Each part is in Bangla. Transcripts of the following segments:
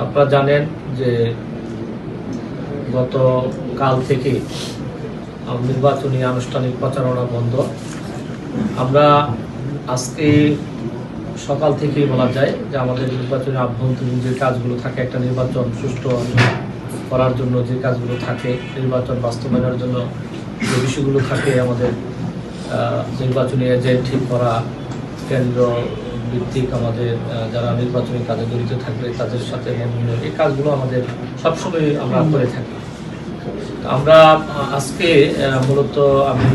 আপনারা জানেন যে গত কাল থেকে নির্বাচনী আনুষ্ঠানিক প্রচারণা বন্ধ। আমরা আজকে সকাল থেকেই বলা যায় যে আমাদের নির্বাচনী আভ্যন্তরীণ যে কাজগুলো থাকে, একটা নির্বাচন সুষ্ঠু করার জন্য যে কাজগুলো থাকে, নির্বাচন বাস্তবায়নের জন্য যে বিষয়গুলো থাকে, আমাদের নির্বাচনী এজেন্ট ঠিক করা, কেন্দ্র ভিত্তিক আমাদের যারা নির্বাচনী কাজে জড়িত থাকবে তাদের সাথে এই কাজগুলো আমাদের সবসময় আমরা করে থাকি। আমরা আজকে মূলত আমি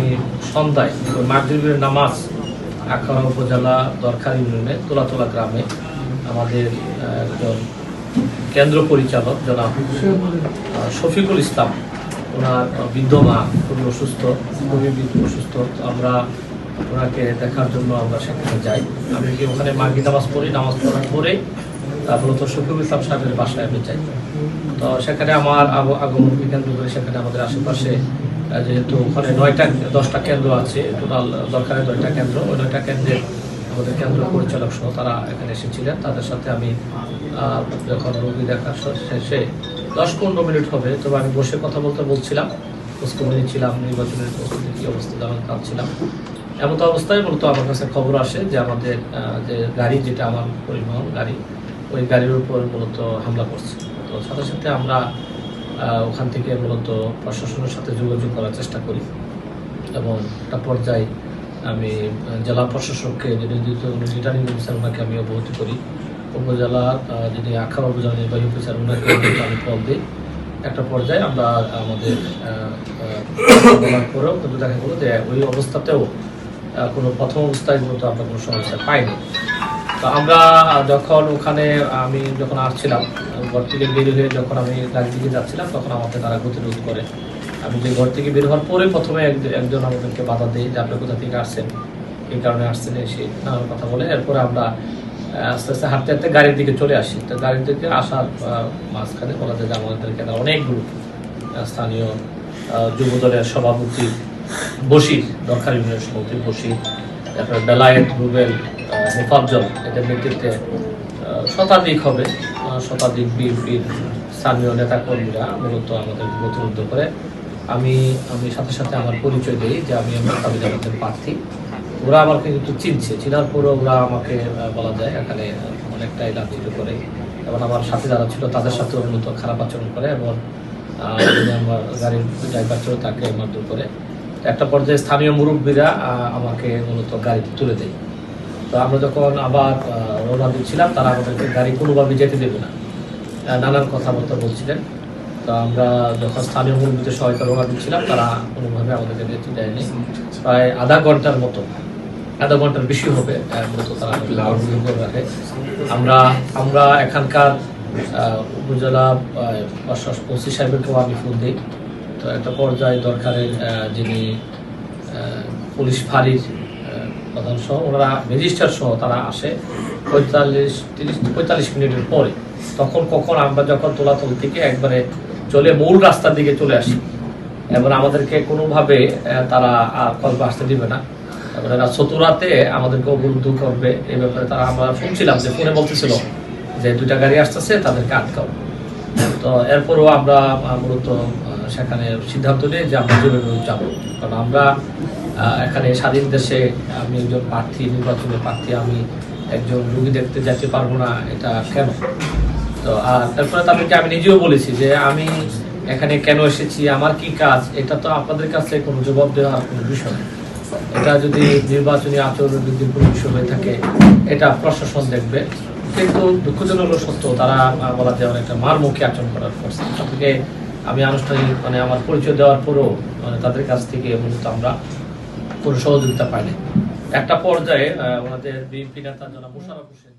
সন্ধ্যায় মাগরিবের নামাজ আখাউড়া উপজেলা দরখার ইউনিয়নে তোলাতলা গ্রামে আমাদের একজন কেন্দ্র পরিচালক জনাব শফিকুল ইসলাম, ওনার বৃদ্ধ মা খুবই অসুস্থ, আমরা ওনাকে দেখার জন্য আমরা সেখানে যাই। আমি কি ওখানে মাগরিব নামাজ পড়ি, নামাজ পড়ার পরে মূলত শফিকুল ইসলাম সাহেবের বাসায় আমি যাই। তো সেখানে আমার আগমনকে কেন্দ্র করে সেখানে আমাদের আশেপাশে যেহেতু ওখানে 10টা কেন্দ্র আছে, টোটাল দরকারের 9টা কেন্দ্র, ওই 9টা কেন্দ্রের আমাদের কেন্দ্র পরিচালক সহ তারা এখানে এসেছিলেন। তাদের সাথে আমি যখন রোগী দেখার শেষে 10-15 মিনিট হবে, তবে আমি বসে কথা বলছিলাম, প্রস্তুতি নিচ্ছিলাম, নির্বাচনের প্রস্তুতির কী অবস্থা জানছিলাম। এমন অবস্থায় মূলত আমার কাছে খবর আসে যে আমাদের যে গাড়ি, যেটা আমার পরিবহন গাড়ি, ওই গাড়ির উপর মূলত হামলা করছে। তো সাথে সাথে আমরা ওখান থেকে মূলত প্রশাসনের সাথে যোগাযোগ করার চেষ্টা করি এবং একটা পর্যায়ে আমি জেলা প্রশাসককে রিটার্নিং অফিসার ওনাকে আমি অবগত করি, উপজেলা যিনি আখাউড়া উপজেলা নির্বাহী অফিসার ওনাকে আমি কল দিই। একটা পর্যায়ে আমরা আমাদের বলার পরেও কিন্তু দেখা গেলো যে ওই অবস্থাতেও কোনো প্রথম অবস্থায় মূলত আমরা কোনো সমস্যা পাইনি। তো আমরা আমি যখন আসছিলাম ঘর থেকে বের হয়ে, যখন আমি গাড়ির দিকে যাচ্ছিলাম, তখন আমাকে তারা গতিরোধ করে। আমি যে ঘর থেকে বের হওয়ার পরে প্রথমে একজন আমাদেরকে বাধা দেয় যে আপনি কোথা থেকে আসছেন, এই কারণে আসছেন, এসে নানান কথা বলে। এরপরে আমরা আস্তে আস্তে হাঁটতে হাঁটতে গাড়ির দিকে চলে আসি। তো গাড়ির দিকে আসার মাঝখানে বলা যায় যে আমাদেরকে অনেকগুলো স্থানীয় যুবদলের সভাপতি বশির, দরকার ইউনিয়নের সভাপতি বশির, তারপরে বেলায়েত, রুবেল, মোফাজ্জল, এদের নেতৃত্বে শতাধিক বিএনপির স্থানীয় নেতাকর্মীরা মূলত আমাদের প্রতিরোধ করে। আমি সাথে সাথে আমার পরিচয় দিই যে আমি মোকাবিলা জামাতের প্রার্থী। ওরা আমাকে কিন্তু চিনার পরেও ওরা আমাকে বলা যায় এখানে অনেকটাই লাঞ্ছিত করে এবং আমার সাথে যারা ছিল তাদের সাথেও মূলত খারাপ আচরণ করে এবং আমার গাড়ির ড্রাইভার ছিল তাকে মারধর করে। একটা পর্যায়ে স্থানীয় মুরব্বীরা আমাকে মূলত গাড়িতে তুলে দেয়। তো আমরা যখন আবার রওনা দিচ্ছিলাম, তারা আমাদেরকে গাড়ি কোনোভাবে যেতে দেবে না, নানান কথাবার্তা বলছিলেন। তো আমরা যখন স্থানীয় মুরব্বীদের সহায়তা রওনা দিচ্ছিলাম, তারা কোনোভাবে আমাদেরকে যেতে দেয়নি। প্রায় আধা ঘন্টার বেশি হবে মূলত তারা রাখে। আমরা এখানকার উপজেলা ওসি সাহেবকেও আমি ফোন দিই। তো একটা পর্যায়ে দরকারের যিনি পুলিশ ফাঁড়ির প্রধান সহ ওনারা ম্যাজিস্ট্রেট সহ তারা আসে 45 মিনিটের পরে। কখন আমরা যখন তোলাতল থেকে একবারে চলে মূল রাস্তার দিকে চলে আসি এবং আমাদেরকে কোনোভাবে তারা আর কল্প আসতে দিবে না, এবার এরা চতুরাতে আমাদেরকে অবরুদ্ধ করবে। এই ব্যাপারে আমরা শুনছিলাম যে ফোনে বলতেছিল যে 2টা গাড়ি আসতেছে, তাদেরকে আটকাও। তো এরপরও আমরা মূলত সেখানে সিদ্ধান্ত নিই যে আমরা যেভাবে যাবো, কারণ আমরা এখানে স্বাধীন দেশে আমি একজন নির্বাচনের প্রার্থী, আমি একজন রোগী দেখতে যেতে পারবো না, এটা কেন? তো আর তারপরে তাদেরকে আমি নিজেও বলেছি যে আমি এখানে কেন এসেছি, আমার কি কাজ, এটা তো আপনাদের কাছে কোনো জবাব দেওয়ার কোনো বিষয় নেই। এটা যদি নির্বাচনী আচরণের বিরুদ্ধে কোনো বিষয় হয়ে থাকে, এটা প্রশাসন দেখবে। কিন্তু দুঃখজনক সত্য, তারা বলা যায় অনেকটা মারমুখী আচরণ করার করছে। তাদেরকে আমি আনুষ্ঠানিক আমার পরিচয় দেওয়ার পরেও তাদের কাছ থেকে মূলত আমরা কোনো সহযোগিতা পাইনি। একটা পর্যায়ে ওনাদের বিএনপি নেতা জনাব মোশাররফ হোসেন